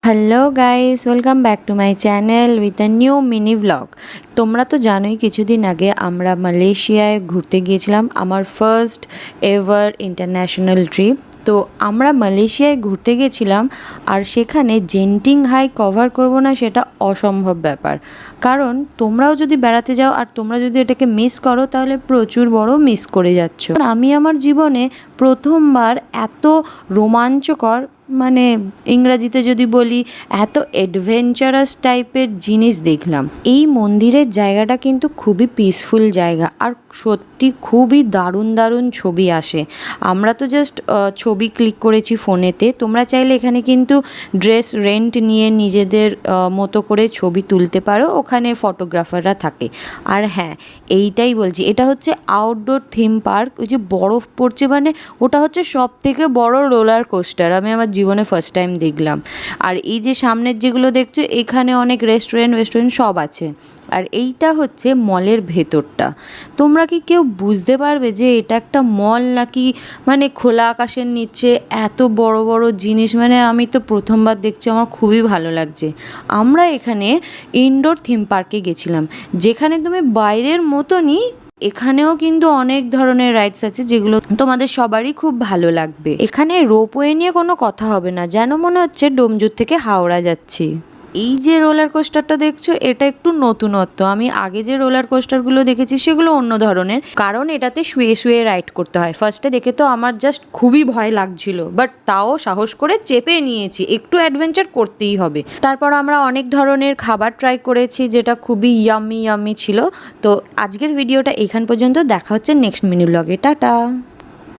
Hello guys, welcome back to my channel with a new mini blog. তোমরা তো জানোই কিছুদিন আগে আমরা মালয়েশিয়ায় ঘুরতে গিয়েছিলাম, আমার ফার্স্ট এভার ইন্টারন্যাশনাল ট্রিপ। তো আমরা মালয়েশিয়ায় ঘুরতে গেছিলাম আর সেখানে জেন্টিং হাই কভার করব না সেটা অসম্ভব ব্যাপার। কারণ তোমরাও যদি বেড়াতে যাও আর তোমরা যদি এটাকে মিস করো তাহলে প্রচুর বড় মিস করে যাচ্ছ। আমি আমার জীবনে প্রথমবার এত রোমাঞ্চকর, মানে ইংরাজিতে যদি বলি, এত অ্যাডভেঞ্চারাস টাইপের জিনিস দেখলাম। এই মন্দিরের জায়গাটা কিন্তু খুবই পিসফুল জায়গা আর সত্যি খুবই দারুণ দারুণ ছবি আসে। আমরা তো জাস্ট ছবি ক্লিক করেছি ফোনেতে, তোমরা চাইলে এখানে কিন্তু ড্রেস রেন্ট নিয়ে নিজেদের মতো করে ছবি তুলতে পারো, ওখানে ফটোগ্রাফাররা থাকে। আর হ্যাঁ, এইটাই বলছি, এটা হচ্ছে আউটডোর থিম পার্ক। ওই যে বরফ পড়ছে, মানে ওটা হচ্ছে সব থেকে বড় রোলার কোস্টার আমি আমার জীবনে ফার্স্ট টাইম দেখলাম। আর এই যে সামনের যেগুলো দেখছো, এখানে অনেক রেস্টুরেন্ট সব আছে। আর এইটা হচ্ছে মলের ভেতরটা। তোমরা কি কেউ বুঝতে পারবে যে এটা একটা মল নাকি মানে খোলা আকাশের নিচে এত বড় বড় জিনিস? মানে আমি তো প্রথমবার দেখছি, আমার খুবই ভালো লাগছে। আমরা এখানে ইনডোর থিম পার্কে গেছিলাম, যেখানে তুমি বাইরের মতনই এখানেও কিন্তু অনেক ধরনের রাইডস আছে যেগুলো তোমাদের সবারই খুব ভালো লাগবে। এখানে রোপওয়ে নিয়ে কোনো কথা হবে না, যেন মনে হচ্ছে ডোমজুর থেকে হাওড়া যাচ্ছি। এই যে রোলার কোস্টারটা দেখছো, এটা একটু নতুনত্ব। আমি আগে যে রোলার কোস্টারগুলো দেখেছি সেগুলো অন্য ধরনের, কারণ এটাতে শুয়ে শুয়ে রাইড করতে হয়। ফার্স্টে দেখে তো আমার জাস্ট খুবই ভয় লাগছিল, বাট তাও সাহস করে চেপে নিয়েছি, একটু অ্যাডভেঞ্চার করতেই হবে। তারপর আমরা অনেক ধরনের খাবার ট্রাই করেছি, যেটা খুবই ইয়াম্মি ছিল। তো আজকের ভিডিওটা এখান পর্যন্ত, দেখা হচ্ছে নেক্সট মিনি ব্লগে। টাটা।